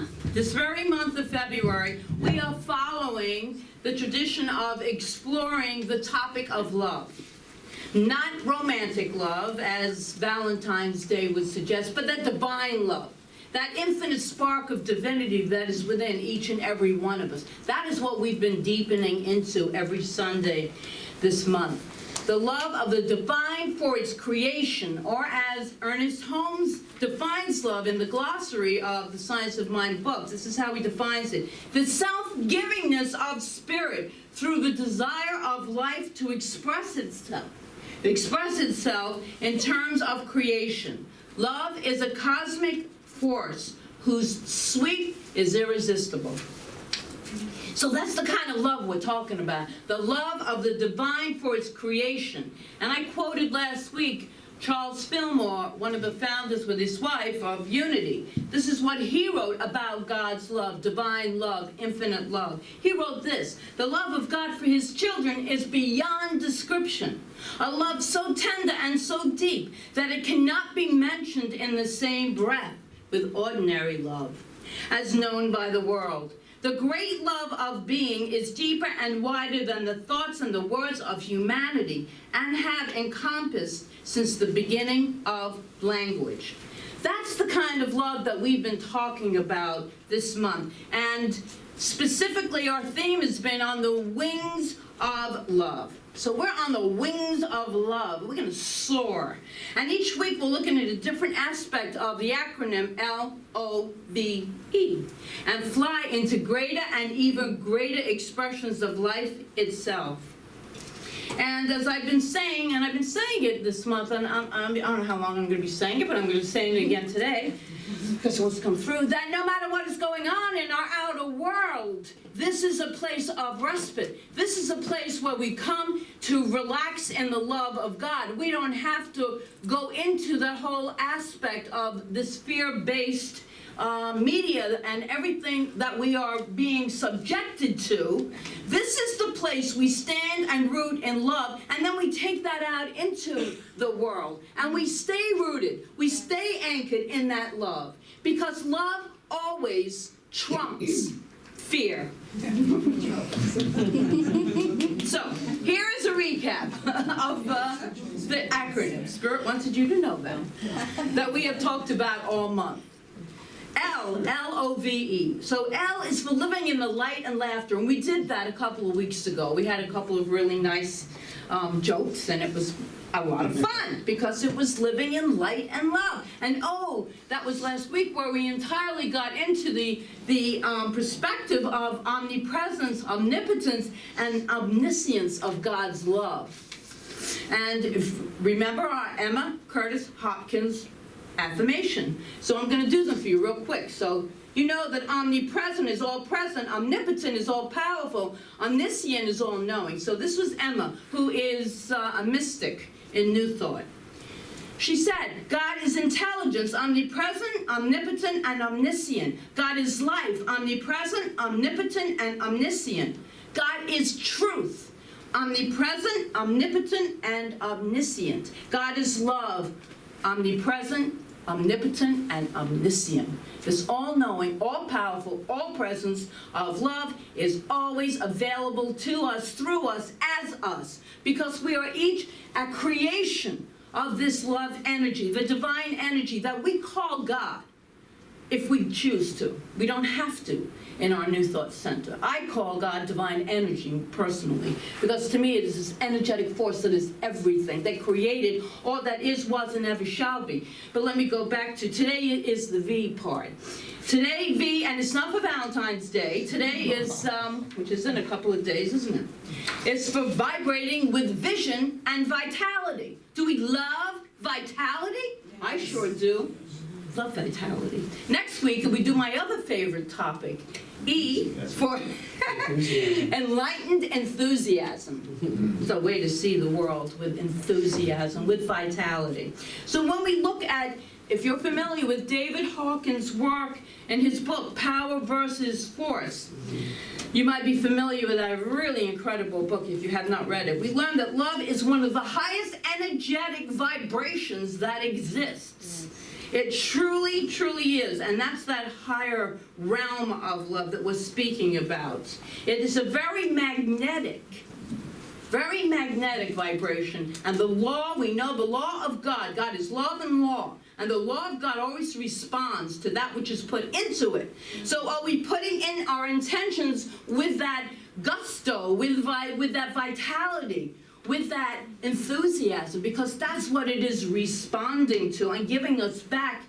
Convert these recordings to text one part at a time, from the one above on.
month, this very month of February, we are following the tradition of exploring the topic of love. Not romantic love, as Valentine's Day would suggest, but that divine love. That infinite spark of divinity that is within each and every one of us. That is what we've been deepening into every Sunday this month. The love of the divine for its creation, or as Ernest Holmes defines love in the glossary of the Science of Mind books, this is how he defines it: the self-givingness of spirit through the desire of life to express itself in terms of creation. Love is a cosmic force whose sweep is irresistible. So that's the kind of love we're talking about, the love of the divine for its creation. And I quoted last week Charles Fillmore, one of the founders with his wife of Unity. This is what he wrote about God's love, divine love, infinite love. He wrote this: the love of God for his children is beyond description. A love so tender and so deep that it cannot be mentioned in the same breath with ordinary love, as known by the world. The great love of being is deeper and wider than the thoughts and the words of humanity, and have encompassed since the beginning of language. That's the kind of love that we've been talking about this month. And specifically, our theme has been on the wings of love. So we're on the wings of love. We're going to soar. And each week we're looking at a different aspect of the acronym LOVE and fly into greater and even greater expressions of life itself. And as I've been saying, and I've been saying it this month, and I don't know how long I'm going to be saying it, but I'm going to say it again today, because it wants to come through, that no matter what is going on in our outer world, this is a place of respite. This is a place where we come to relax in the love of God. We don't have to go into the whole aspect of this fear-based media and everything that we are being subjected to. This is the place we stand and root in love, and then we take that out into the world, and we stay rooted, we stay anchored in that love, because love always trumps fear. So, here is a recap of the acronym. Spirit wanted you to know that we have talked about all month. L-O-V-E. So L is for living in the light and laughter, and we did that a couple of weeks ago. We had a couple of really nice jokes, and it was a lot of fun because it was living in light and love. And oh, that was last week where we entirely got into the perspective of omnipresence, omnipotence, and omniscience of God's love. And remember our Emma Curtis Hopkins affirmation. So I'm going to do them for you real quick. So you know that omnipresent is all present, omnipotent is all powerful, omniscient is all knowing. So this was Emma, who is a mystic in New Thought. She said, God is intelligence, omnipresent, omnipotent, and omniscient. God is life, omnipresent, omnipotent, and omniscient. God is truth, omnipresent, omnipotent, and omniscient. God is love, omnipresent, omnipotent, and omniscient. This all-knowing, all-powerful, all-presence of love is always available to us, through us, as us, because we are each a creation of this love energy, the divine energy that we call God, if we choose to. We don't have to in our New Thought Center. I call God divine energy personally, because to me it is this energetic force that is everything, that created all that is, was, and ever shall be. But let me go back to today is the V part. Today, V, and it's not for Valentine's Day. Today is, which is in a couple of days, isn't it? It's for vibrating with vision and vitality. Do we love vitality? Yes. I sure do. Love vitality. Next week, we do my other favorite topic, E, for enlightened enthusiasm. It's a way to see the world with enthusiasm, with vitality. So when we look at, if you're familiar with David Hawkins' work in his book, Power versus Force, you might be familiar with that really incredible book if you have not read it. We learned that love is one of the highest energetic vibrations that exists. It truly, truly is. And that's that higher realm of love that we're speaking about. It is a very magnetic vibration. And the law, we know the law of God. God is love and law. And the law of God always responds to that which is put into it. So are we putting in our intentions with that gusto, with that vitality, with that enthusiasm? Because that's what it is responding to and giving us back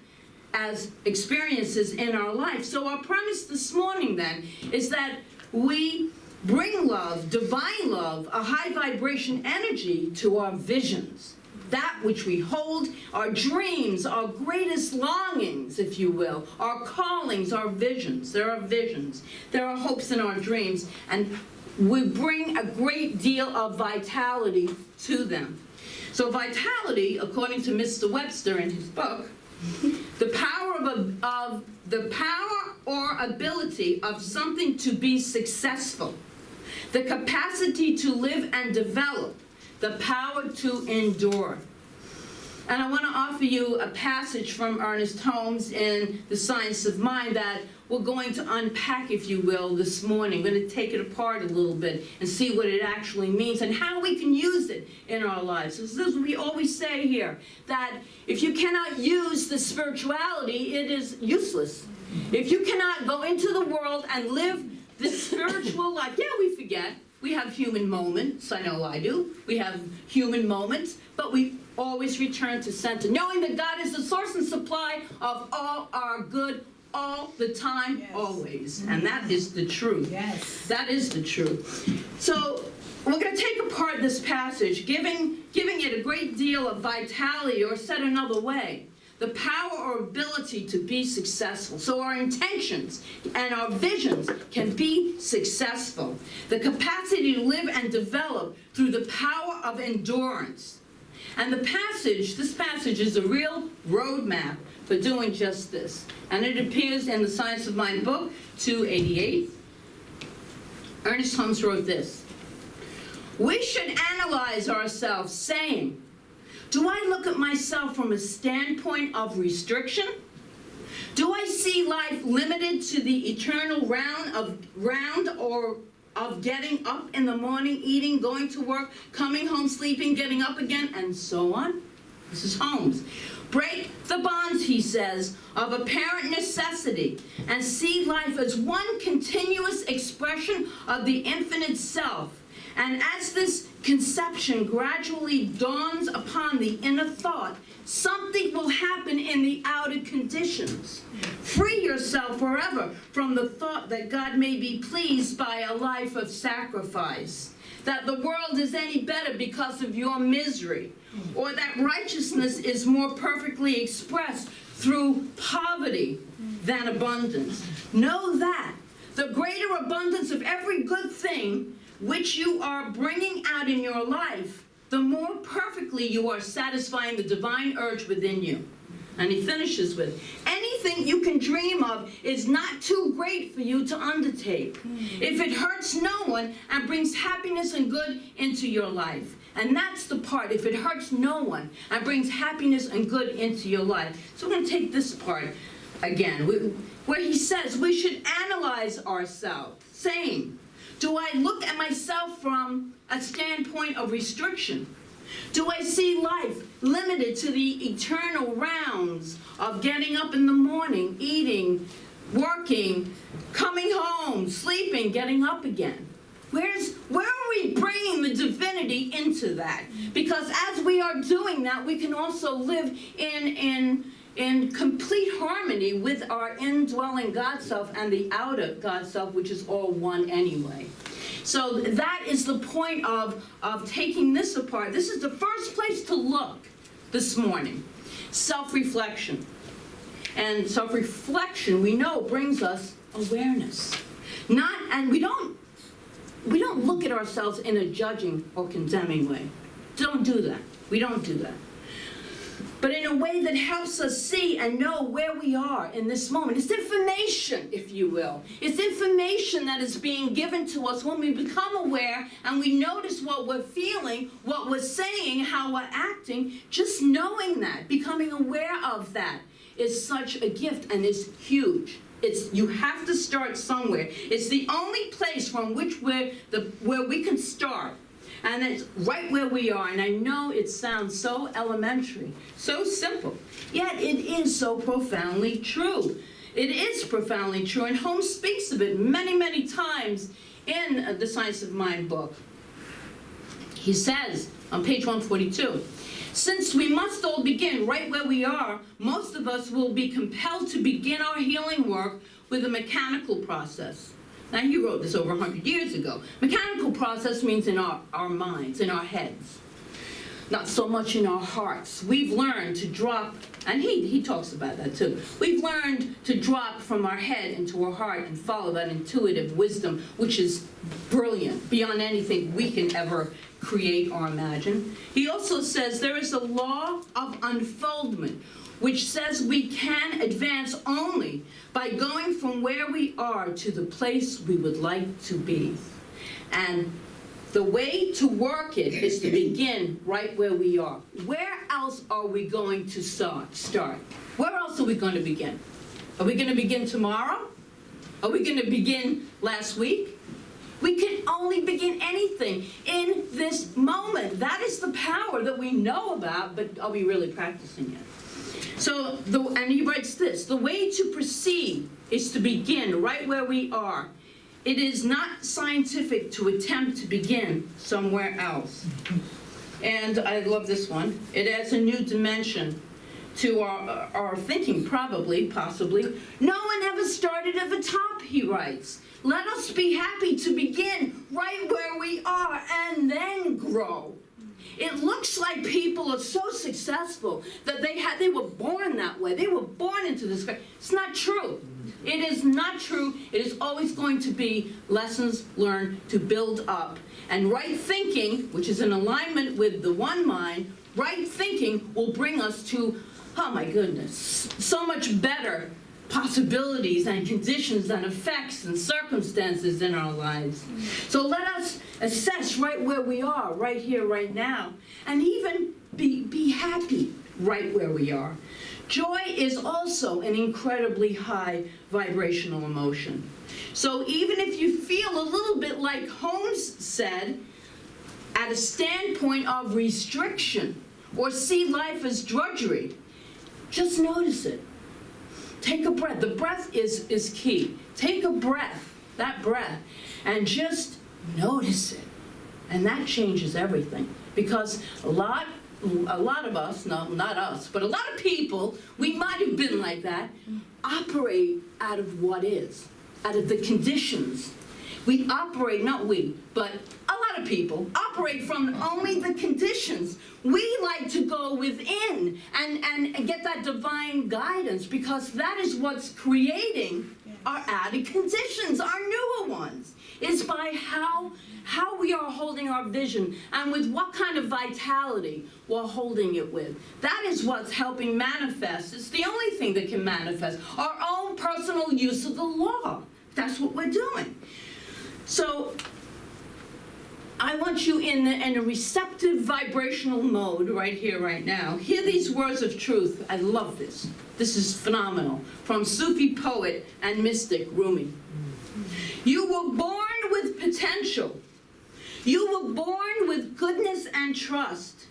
as experiences in our life. So our premise this morning then is that we bring love, divine love, a high vibration energy to our visions. That which we hold, our dreams, our greatest longings, if you will, our callings, our visions. There are visions. There are hopes in our dreams. And we bring a great deal of vitality to them. So vitality, according to Mr. Webster in his book, the power or ability of something to be successful, the capacity to live and develop, the power to endure. And I want to offer you a passage from Ernest Holmes in The Science of Mind that we're going to unpack, if you will, this morning. We're going to take it apart a little bit and see what it actually means and how we can use it in our lives. This is what we always say here, that if you cannot use the spirituality, it is useless. If you cannot go into the world and live this spiritual life, yeah, we forget. We have human moments. I know I do. We have human moments, but we always return to center, knowing that God is the source and supply of all our good all the time, yes. Always. And that is the truth. Yes. That is the truth. So we're going to take apart this passage, giving it a great deal of vitality, or said another way, the power or ability to be successful. So our intentions and our visions can be successful. The capacity to live and develop through the power of endurance. And this passage is a real roadmap for doing just this. And it appears in the Science of Mind book, 288. Ernest Holmes wrote this: we should analyze ourselves, saying, do I look at myself from a standpoint of restriction? Do I see life limited to the eternal round or of getting up in the morning, eating, going to work, coming home, sleeping, getting up again, and so on? This is Holmes. Break the bonds, he says, of apparent necessity and see life as one continuous expression of the infinite self. And as this conception gradually dawns upon the inner thought, something will happen in the outer conditions. Free yourself forever from the thought that God may be pleased by a life of sacrifice, that the world is any better because of your misery, or that righteousness is more perfectly expressed through poverty than abundance. Know that the greater abundance of every good thing which you are bringing out in your life, the more perfectly you are satisfying the divine urge within you. And he finishes with, anything you can dream of is not too great for you to undertake, if it hurts no one and brings happiness and good into your life. And that's the part, if it hurts no one and brings happiness and good into your life. So we're going to take this part again, where he says we should analyze ourselves, saying, do I look at myself from a standpoint of restriction? Do I see life limited to the eternal rounds of getting up in the morning, eating, working, coming home, sleeping, getting up again? Where are we bringing the divinity into that? Because as we are doing that, we can also live in complete harmony with our indwelling God self and the outer God self, which is all one anyway. So that is the point of taking this apart. This is the first place to look this morning. Self-reflection. And self-reflection, we know, brings us awareness. And we don't look at ourselves in a judging or condemning way. Don't do that. We don't do that. But in a way that helps us see and know where we are in this moment. It's information, if you will. It's information that is being given to us when we become aware and we notice what we're feeling, what we're saying, how we're acting. Just knowing that, becoming aware of that, is such a gift and is huge. You have to start somewhere. It's the only place from which where we can start. And it's right where we are. And I know it sounds so elementary, so simple, yet it is so profoundly true. It is profoundly true, and Holmes speaks of it many, many times in the Science of Mind book. He says on page 142, since we must all begin right where we are, most of us will be compelled to begin our healing work with a mechanical process. Now, he wrote this over 100 years ago. Mechanical process means in our minds, in our heads, not so much in our hearts. We've learned to drop, and he talks about that too. We've learned to drop from our head into our heart and follow that intuitive wisdom, which is brilliant, beyond anything we can ever create or imagine. He also says there is a law of unfoldment, which says we can advance only by going from where we are to the place we would like to be. And the way to work it is to begin right where we are. Where else are we going to start? Where else are we going to begin? Are we going to begin tomorrow? Are we going to begin last week? We can only begin anything in this moment. That is the power that we know about, but are we really practicing it? So, and he writes this, the way to proceed is to begin right where we are. It is not scientific to attempt to begin somewhere else. And I love this one. It adds a new dimension to our thinking, probably, possibly. No one ever started at the top, he writes. Let us be happy to begin right where we are and then grow. It looks like people are so successful that they were born that way. They were born into this. It's not true. It is not true. It is always going to be lessons learned to build up. And right thinking, which is in alignment with the one mind, right thinking will bring us to, oh my goodness, so much better possibilities and conditions and effects and circumstances in our lives. So let us assess right where we are, right here, right now, and even be happy right where we are. Joy is also an incredibly high vibrational emotion. So even if you feel a little bit like Holmes said, at a standpoint of restriction, or see life as drudgery, just notice it. Take a breath. The breath is key. Take a breath, that breath, and just notice it. And that changes everything. Because a lot of us, no, not us, but a lot of people, we might have been like that, operate out of what is, out of the conditions. We operate, not we, but a lot of people operate from only the conditions. We like to go within and get that divine guidance, because that is what's creating our added conditions, our newer ones, is by how we are holding our vision and with what kind of vitality we're holding it with. That is what's helping manifest. It's the only thing that can manifest our own personal use of the law. That's what we're doing. So I want you in a receptive vibrational mode right here, right now. Hear these words of truth. I love this. This is phenomenal. From Sufi poet and mystic Rumi. You were born with potential. You were born with goodness and trust.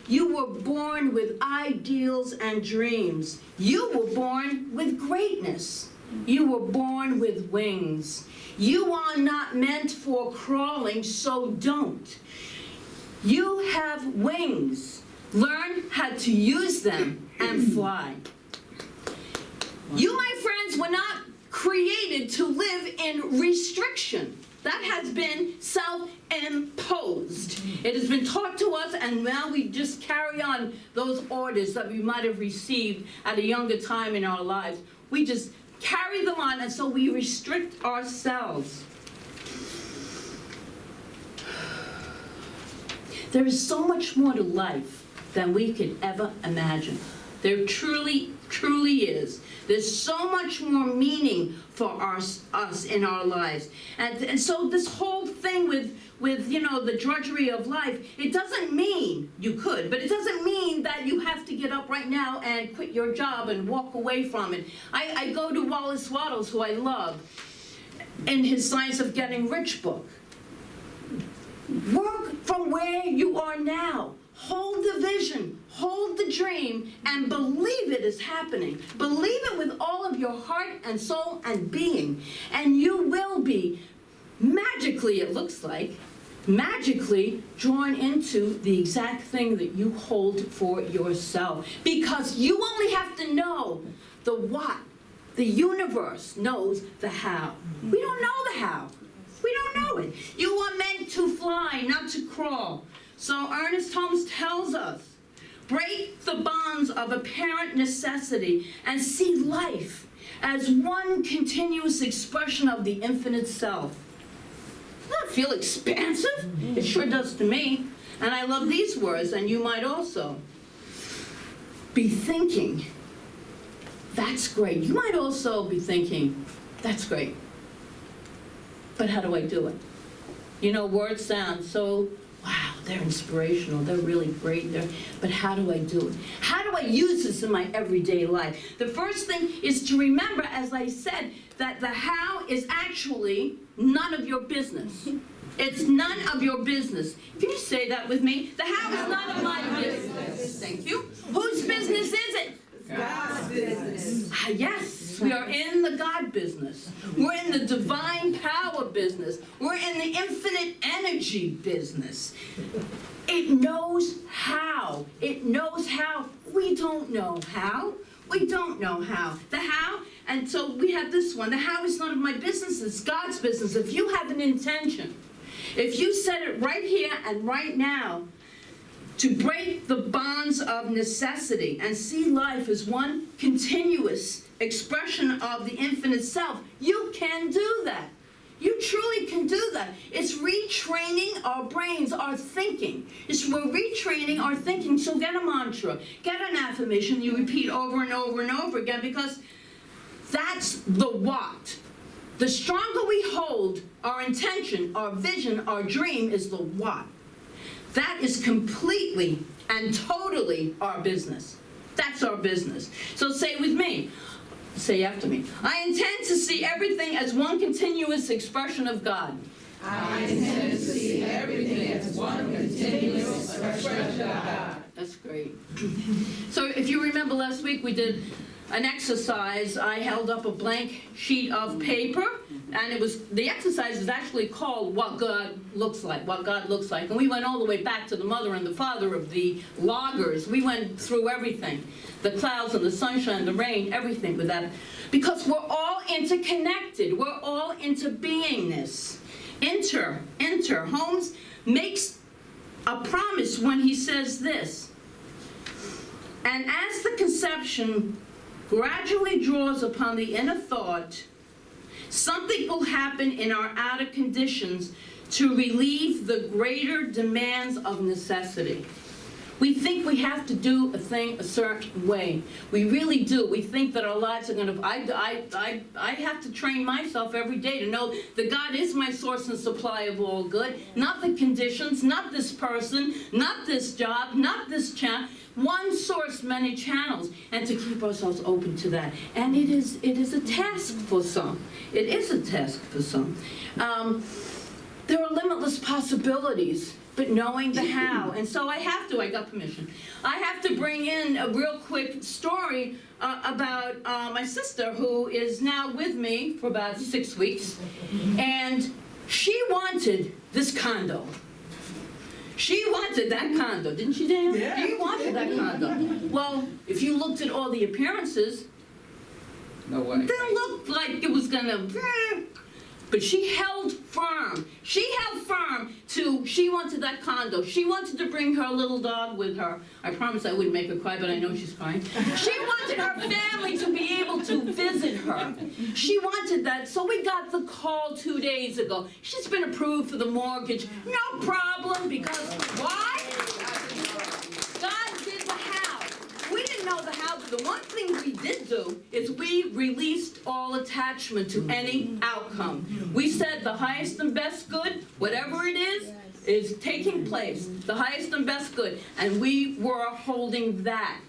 You were born with ideals and dreams. You were born with greatness. You were born with wings. You are not meant for crawling, so don't. You have wings. Learn how to use them and fly. You, my friends, were not created to live in restriction. That has been self-imposed. It has been taught to us, and now we just carry on those orders that we might have received at a younger time in our lives. We just carry them on, and so we restrict ourselves. There is so much more to life than we could ever imagine. There truly, truly is. There's so much more meaning for us in our lives. And so this whole thing with the drudgery of life, it doesn't mean you could, but it doesn't mean that you have to get up right now and quit your job and walk away from it. I go to Wallace Wattles, who I love, in his Science of Getting Rich book. Work from where you are now. Hold the vision, hold the dream, and believe it is happening. Believe it with all of your heart and soul and being, and you will be magically, it looks like, magically drawn into the exact thing that you hold for yourself. Because you only have to know the what. The universe knows the how. We don't know the how. We don't know it. You are meant to fly, not to crawl. So Ernest Holmes tells us, break the bonds of apparent necessity and see life as one continuous expression of the infinite self. Doesn't that feel expansive? It sure does to me. And I love these words, and you might also. Be thinking, that's great. You might also be thinking, that's great. But how do I do it? Words sound so, wow, they're inspirational, they're really great, but how do I do it? How do I use this in my everyday life? The first thing is to remember, as I said, that the how is actually none of your business. It's none of your business. Can you say that with me? The how is none of my business. Thank you. Whose business is it? God's business. Yes, we are in the God business. We're in the divine power business. We're in the infinite energy business. It knows how. It knows how. We don't know how. We don't know how. The how, and so we have this one. The how is none of my business. It's God's business. If you have an intention, if you set it right here and right now, to break the bonds of necessity and see life as one continuous expression of the infinite self, you can do that. You truly can do that. It's retraining our brains, our thinking. We're retraining our thinking. So get a mantra, get an affirmation you repeat over and over and over again, because that's the what. The stronger we hold our intention, our vision, our dream is the what. That is completely and totally our business. That's our business. So say with me. Say after me. I intend to see everything as one continuous expression of God. I intend to see everything as one continuous expression of God. That's great. So if you remember last week, we did an exercise. I held up a blank sheet of paper, and the exercise is actually called What God Looks Like, What God Looks Like. And we went all the way back to the mother and the father of the loggers. We went through everything, the clouds and the sunshine, the rain, everything with that. Because we're all interconnected. We're all into beingness. Enter. Holmes makes a promise when he says this. And as the conception gradually draws upon the inner thought, something will happen in our outer conditions to relieve the greater demands of necessity. We think we have to do a thing a certain way. We really do. We think that our lives are going to... I have to train myself every day to know that God is my source and supply of all good, not the conditions, not this person, not this job, not this channel. One source, many channels, and to keep ourselves open to that. And it is a task for some. It is a task for some. There are limitless possibilities, but knowing the how. And so I got permission. I have to bring in a real quick story about my sister, who is now with me for about 6 weeks. And she wanted this condo. She wanted that condo, didn't she, Daniel? Yeah. She wanted that condo. Well, if you looked at all the appearances, No way. they looked like it was gonna... But she held firm. She held firm she wanted that condo. She wanted to bring her little dog with her. I promised I wouldn't make her cry, but I know she's crying. She wanted her family to be able to visit her. She wanted that, so we got the call 2 days ago. She's been approved for the mortgage. No problem, because why? God did the how. We didn't know the how the one thing we did do is we released all attachment to any outcome. We said the highest and best good, whatever it is taking place. The highest and best good. And we were holding that.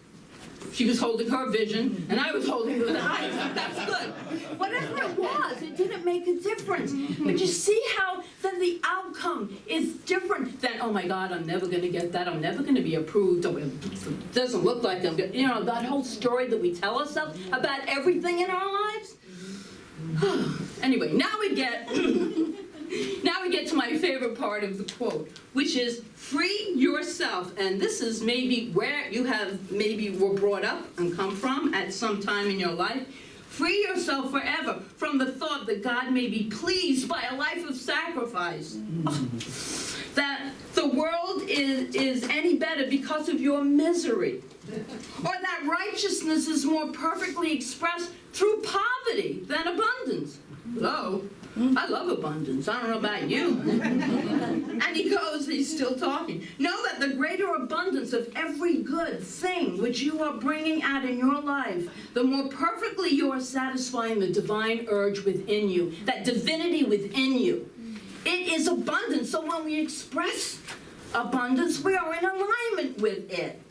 She was holding her vision, and I was holding the highest and best good. Whatever it was, it didn't make a difference. But you see how then the outcome is different than, oh my God, I'm never going to get that. I'm never going to be approved. Oh, it doesn't look like I'm going to, that whole story that we tell ourselves about everything in our lives. Anyway, now we get to my favorite part of the quote, which is free yourself. And this is maybe where you were brought up and come from at some time in your life. Free yourself forever from the thought that God may be pleased by a life of sacrifice. That the world is any better because of your misery. Or that righteousness is more perfectly expressed through poverty than abundance. Hello? I love abundance. I don't know about you. And he's still talking. Know that the greater abundance of every good thing which you are bringing out in your life, the more perfectly you are satisfying the divine urge within you, that divinity within you. It is abundance. So when we express abundance, we are in alignment with it.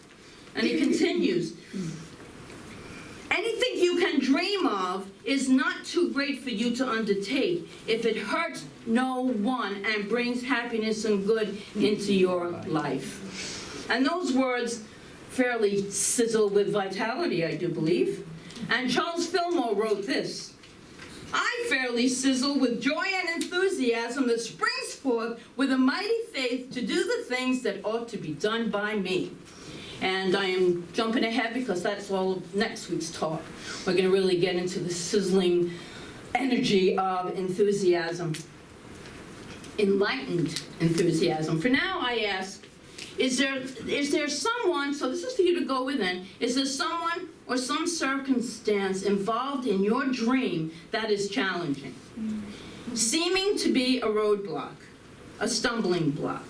And he continues. Anything you can dream of is not too great for you to undertake if it hurts no one and brings happiness and good into your life. And those words fairly sizzle with vitality, I do believe. And Charles Fillmore wrote this: I fairly sizzle with joy and enthusiasm that springs forth with a mighty faith to do the things that ought to be done by me. And I am jumping ahead because that's all of next week's talk. We're going to really get into the sizzling energy of enthusiasm. Enlightened enthusiasm. For now, I ask, is there someone, so this is for you to go within, is there someone or some circumstance involved in your dream that is challenging? Seeming to be a roadblock, a stumbling block.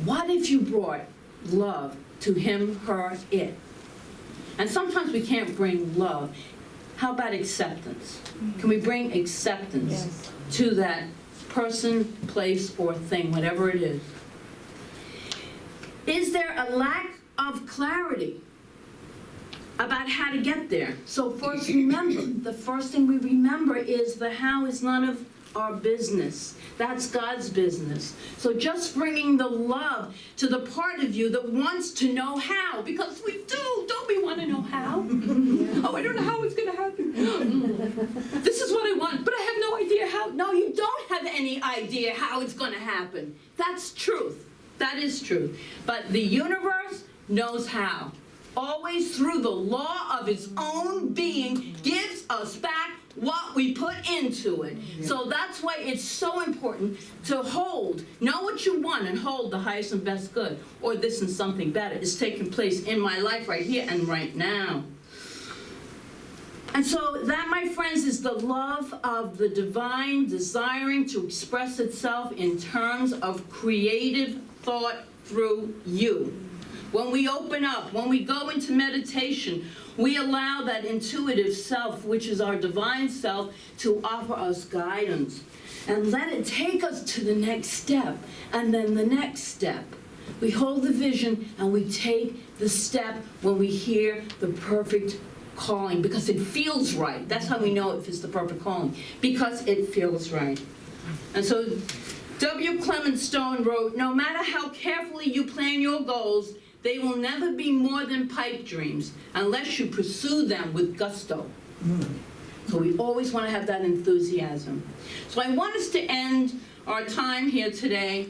What if you brought love to him, her, it? And sometimes we can't bring love. How about acceptance? Can we bring acceptance to that person, place, or thing, whatever it is? Is there a lack of clarity about how to get there? So first remember, the first thing we remember is the how is none of our business. That's God's business. So just bringing the love to the part of you that wants to know how, because we do. Don't we want to know how? Oh, I don't know how it's going to happen. This is what I want, but I have no idea how. No, you don't have any idea how it's going to happen. That's truth. That is truth. But the universe knows how. Always through the law of its own being gives us back what we put into it. So that's why it's so important to know what you want and hold the highest and best good, or this and something better is taking place in my life right here and right now. And so that, my friends, is the love of the divine desiring to express itself in terms of creative thought through you. When we open up, when we go into meditation, we allow that intuitive self, which is our divine self, to offer us guidance. And let it take us to the next step, and then the next step. We hold the vision, and we take the step when we hear the perfect calling, because it feels right. That's how we know if it's the perfect calling, because it feels right. And so W. Clement Stone wrote, no matter how carefully you plan your goals, they will never be more than pipe dreams unless you pursue them with gusto. So we always want to have that enthusiasm. So I want us to end our time here today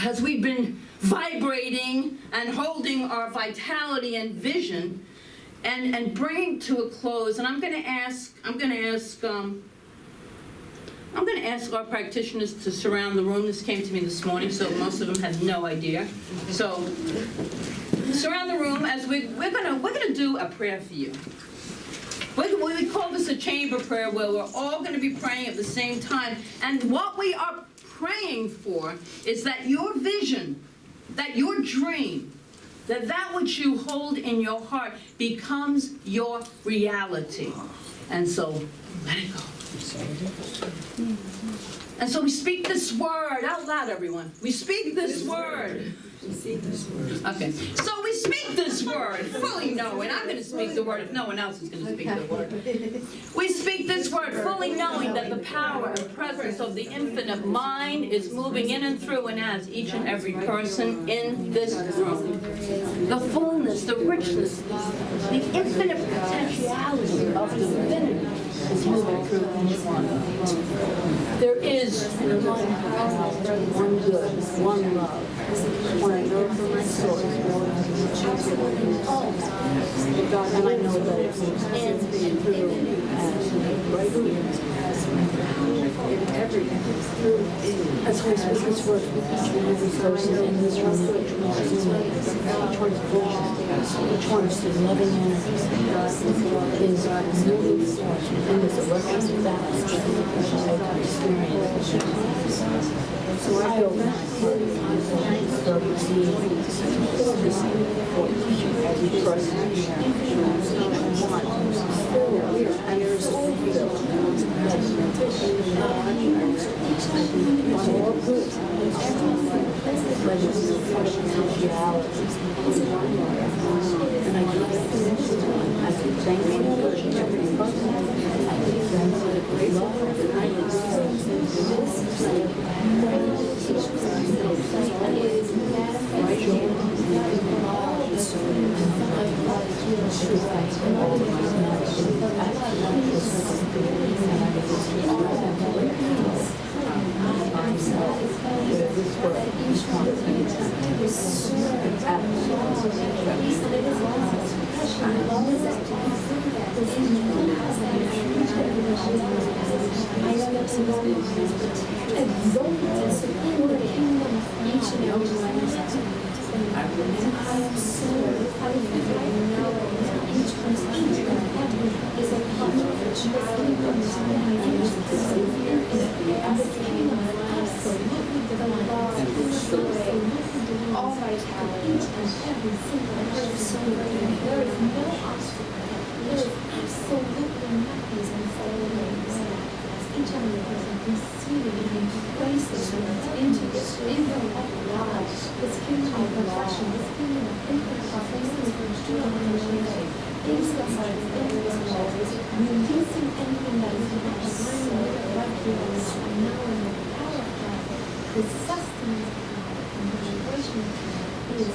as we've been vibrating and holding our vitality and vision and bringing to a close. And I'm going to ask our practitioners to surround the room. This came to me this morning, so most of them had no idea. So surround the room as we're gonna do a prayer for you. We call this a chamber prayer, where we're all going to be praying at the same time. And what we are praying for is that your vision, that your dream, that which you hold in your heart becomes your reality. And so, let it go. And so we speak this word out loud, everyone. We speak this word. Okay, so we speak this word, fully knowing. I'm going to speak the word if no one else is going to speak the word. We speak this word, fully knowing that the power and presence of the infinite mind is moving in and through and as each and every person in this room. The fullness, the richness, the infinite potentiality of divinity is moving through each one. There is one power, one good, one love, one I know from my source, and I know that it moves in and through as right here. That's why I speak this word for each and every person in this room, each one's vision, each one's loving energy is moving forward in this electric balance that I experience. So I open my heart to receive this as we trust and there's all good. And I give that I keep thanking you for every person. I keep thanking you for the great love and I all vitality and every single person. There is no obstacle. There is absolutely nothing unfolding. Each and every person receiving and embracing into this kingdom of love, this kingdom of perfection, this kingdom of infinite possibilities, things that are invisible, releasing anything that is not aligned with the right feelings, and now in the power of God, the sustenance of God, and the vibration of God is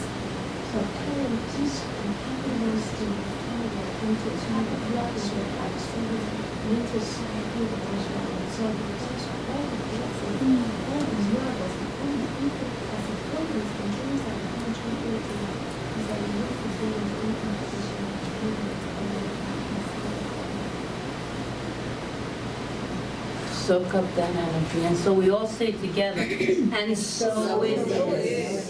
propelling each and every one student forward into a type of love and activity, and into a type of liberation and absorbing all the blessings, all the miracles, all the infinite possibilities and dreams that are contributed to life, as I look for being in competition and movement and Soak up that energy. And so we all say together, and so it is.